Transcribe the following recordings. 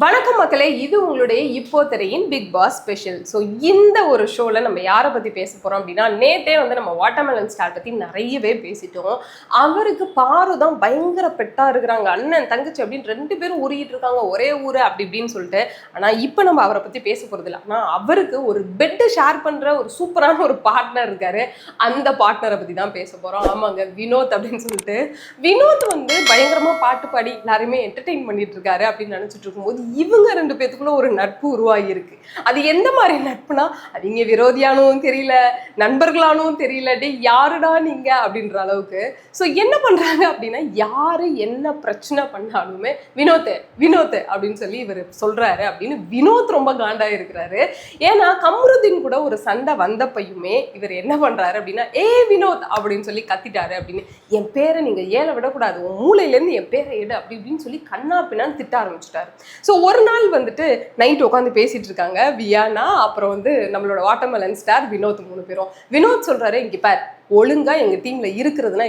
வணக்கம் மக்களே, இது உங்களுடைய இப்போ திரையின் பிக் பாஸ் ஸ்பெஷல். ஸோ இந்த ஒரு ஷோவில் நம்ம யாரை பற்றி பேச போகிறோம் அப்படின்னா, நேற்றே வந்து நம்ம வாட்டர்மெலன் ஸ்டார் பற்றி நிறையவே பேசிட்டோம். அவருக்கு பாரு தான் பயங்கர பெட்டாக இருக்கிறாங்க, அண்ணன் தங்கச்சி அப்படின்னு 2 பேரும் உருகிட்டு இருக்காங்க, ஒரே ஊர் அப்படி இப்படின்னு சொல்லிட்டு. ஆனால் இப்போ நம்ம அவரை பற்றி பேச போகிறது இல்லை. ஆனால் அவருக்கு ஒரு பெட்டு ஷேர் பண்ணுற ஒரு சூப்பரான ஒரு பார்ட்னர் இருக்காரு. அந்த பார்ட்னரை பற்றி தான் பேச போகிறோம். ஆமாங்க, வினோத் அப்படின்னு சொல்லிட்டு. வினோத் வந்து பயங்கரமாக பாட்டு பாடி எல்லாருமே என்டர்டெயின் பண்ணிட்டு இருக்காரு அப்படின்னு நினச்சிட்டு இருக்கும்போது இவங்க 2 பேத்துக்குள்ள ஒரு நட்பு உருவாகி இருக்கு. அது எந்த மாதிரி நட்புனா, அவங்க விரோதியானும் தெரியல, நண்பர்களானும் தெரியல, டே யாருடா நீங்க அப்படின்ற அளவுக்கு. ஸோ என்ன பண்றாங்க அப்படின்னா, யாரு என்ன பிரச்சனை பண்ணாலுமே வினோத் அப்படின்னு சொல்லி இவர் சொல்றாரு அப்படின்னு வினோத் ரொம்ப காண்டா இருக்கிறாரு. ஏன்னா கம்ருதீன் கூட ஒரு சண்டை வந்தப்பையுமே இவர் என்ன பண்றாரு அப்படின்னா, வினோத் அப்படின்னு சொல்லி கத்திட்டாரு அப்படின்னு. என் பேரை நீங்க ஏழை விடக்கூடாது, உன் மூளையிலேருந்து என் பேரை எடு அப்படி இப்படின்னு சொல்லி கண்ணா பின்னான்னு திட்ட ஆரம்பிச்சிட்டாரு. ஸோ ஒரு நாள் வந்துட்டு நைட் உட்காந்து பேசிட்டு இருக்காங்க வியானா, அப்புறம் வந்து நம்மளோட வாட்டர்மெலன் ஸ்டார் வினோத் 3 பேரும். வினோத் சொல்றாரு, இங்க பார், ஒழுங்கா எங்க டீம்ல இருக்கிறதுனா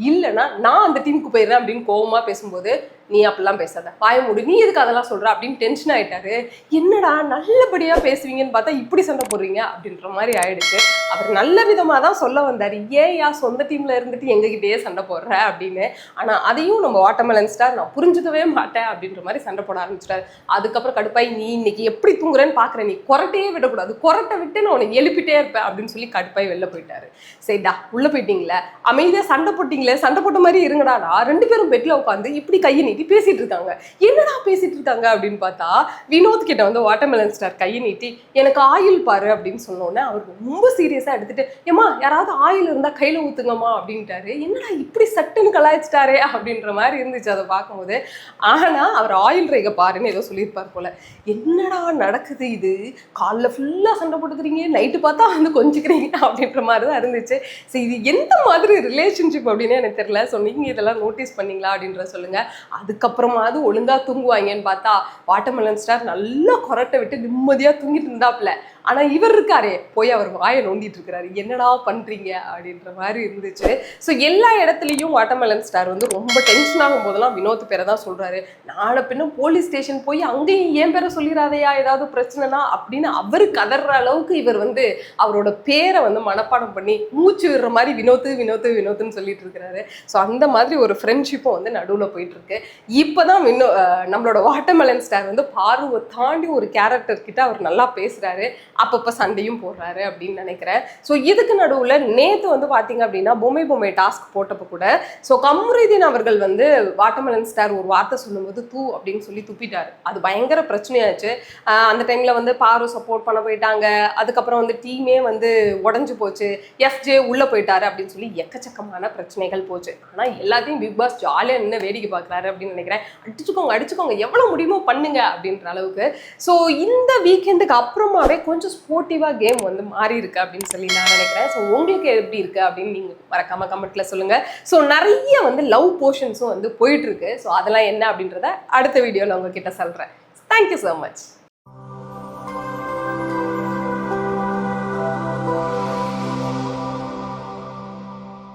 இல்லைன்னா நான் அந்த டீமுக்கு போயிடுறேன் அப்படின்னு கோவமா பேசும்போது, நீ அப்படிலாம் பேசாத, பாய மூடு, நீ எதுக்கு அதெல்லாம் சொல்ற அப்படின்னு டென்ஷன் ஆயிட்டாரு. என்னடா நல்லபடியா பேசுவீங்கன்னு பார்த்தா இப்படி சண்டை போடுறீங்க அப்படின்ற மாதிரி ஆயிடுச்சு. அவர் நல்ல விதமா தான் சொல்ல வந்தாரு, ஏயா சொந்த டீம்ல இருந்துட்டு எங்ககிட்டயே சண்டை போடுற அப்படின்னு. ஆனா அதையும் நம்ம வாட்டர்மெலன் ஸ்டார் நான் புரிஞ்சுக்கவே மாட்டேன் அப்படின்ற மாதிரி சண்டை போட ஆரம்பிச்சிட்டாரு. அதுக்கப்புறம் கடுப்பாய், நீ இன்னைக்கு எப்படி தூங்குறேன்னு பாக்குறேன், நீ கொரட்டையே விடக்கூடாது, கொரட்டை விட்டு நான் உனக்கு எழுப்பிட்டே இருப்பேன் அப்படின்னு சொல்லி கடுப்பாய் வெளில போயிட்டாரு. சரிடா, உள்ள போயிட்டீங்களே, அமைதியா சண்டை போட்டீங்களே, சண்டை போட்ட மாதிரி இருங்கடாடா. 2 பேரும் பெட்ல உட்காந்து இப்படி கையை நீட்டி பேசிட்டு இருக்காங்க. என்னடா பேசிட்டு இருக்காங்க அப்படின்னு பார்த்தா, வினோத் கிட்ட வந்து வாட்டர்மெலன் ஸ்டார் கையை நீட்டி எனக்கு ஆயில் பாரு அப்படின்னு சொன்னோன்னே அவர் ரொம்ப சீரியஸா எடுத்துட்டு, ஏமா யாராவது ஆயில் இருந்தா கையில ஊத்துங்கம்மா அப்படின்ட்டாரு. என்னடா இப்படி சட்டுன்னு கலாய்ச்சிட்டாரே அப்படின்ற மாதிரி இருந்துச்சு அதை பார்க்கும்போது. ஆனா அவர் ஆயில் ரேகை பாருன்னு ஏதோ சொல்லியிருப்பார் போல. என்னடா நடக்குது இது, காலைல ஃபுல்லா சண்டை போட்டுக்கிறீங்க, நைட்டு பார்த்தா வந்து கொஞ்சிக்கிறீங்க அப்படின்ற மாதிரி தான் இருந்துச்சு. ஸோ இது எந்த மாதிரி ரிலேஷன்ஷிப் அப்படின்னு எனக்கு தெரியல. ஸோ நீங்கள் இதெல்லாம் நோட்டீஸ் பண்ணீங்களா அப்படின்ற சொல்லுங்க. அதுக்கப்புறமாவது ஒழுங்கா தூங்குவாங்கன்னு பார்த்தா வாட்டர்மெலன் ஸ்டார் நல்லா கொரட்டை விட்டு நிம்மதியா தூங்கிட்டு இருந்தாப்ல. ஆனா இவர் இருக்காரே, போய் அவர் வாயை நோண்டிட்டு இருக்கிறாரு, என்னடா பண்றீங்க அப்படின்ற மாதிரி இருந்துச்சு. ஸோ எல்லா இடத்துலையும் வாட்டர்மெலன் ஸ்டார் வந்து ரொம்ப டென்ஷன் ஆகும் போதெல்லாம் வினோத் பேரை தான் சொல்றாரு. நாளை பின்ன போலீஸ் ஸ்டேஷன் போய் அங்கேயும் ஏன் பேரை சொல்லிடாதையா, ஏதாவது பிரச்சனைனா அப்படின்னு அவரு கதற அளவுக்கு இவர் வந்து அவரோட பேரை வந்து மனப்பாடம் பண்ணி மூச்சு விடுற மாதிரி வினோத்துன்னு சொல்லிட்டு இருக்கிறாரு. ஸோ அந்த மாதிரி ஒரு ஃப்ரெண்ட்ஷிப்பும் வந்து நடுவில் போயிட்டு இருக்கு. இப்போதான் நம்மளோட வாட்டர்மெலன் ஸ்டார் வந்து பார்வை தாண்டி ஒரு கேரக்டர் கிட்ட அவர் நல்லா பேசுறாரு, அப்பப்போ சண்டையும் போடுறாரு அப்படின்னு நினைக்கிறேன். ஸோ இதுக்கு நடுவில் நேற்று வந்து பார்த்தீங்க அப்படின்னா பொம்மை டாஸ்க் போட்டப்போ கூட ஸோ கம்ருதீன் அவர்கள் வந்து வாட்டர்மெலன் ஸ்டார் ஒரு வார்த்தை சொல்லும்போது தூ அப்படின்னு சொல்லி துப்பிட்டாரு. அது பயங்கர பிரச்சனையாச்சு. அந்த டைமில் வந்து பாரு சப்போர்ட் பண்ண போயிட்டாங்க. அதுக்கப்புறம் வந்து டீமே வந்து உடஞ்சு போச்சு, எஃப்ஜே உள்ளே போயிட்டாரு அப்படின்னு சொல்லி எக்கச்சக்கமான பிரச்சனைகள் போச்சு. ஆனால் எல்லாத்தையும் பிக் பாஸ் ஜாலியாக நின்று வேடிக்கை பார்க்குறாரு அப்படின்னு நினைக்கிறேன். அடிச்சுக்கோங்க எவ்வளோ முடியுமோ பண்ணுங்க அப்படின்ற அளவுக்கு. ஸோ இந்த வீக்கெண்டுக்கு அப்புறமாவே கொஞ்சம் ஸ்போர்ட்டிவாக கேம் வந்து மாறி இருக்கு அப்படின்னு சொல்லி நான் நினைக்கிறேன். ஸோ உங்களுக்கு எப்படி இருக்கு அப்படின்னு நீங்கள் மறக்காம கமெண்ட்ல சொல்லுங்க. ஸோ நிறைய வந்து லவ் போர்ஷன்ஸும் வந்து போயிட்டு இருக்கு. ஸோ அதெல்லாம் என்ன அப்படின்றத அடுத்த வீடியோவில் உங்ககிட்ட சொல்கிறேன். Thank you so much.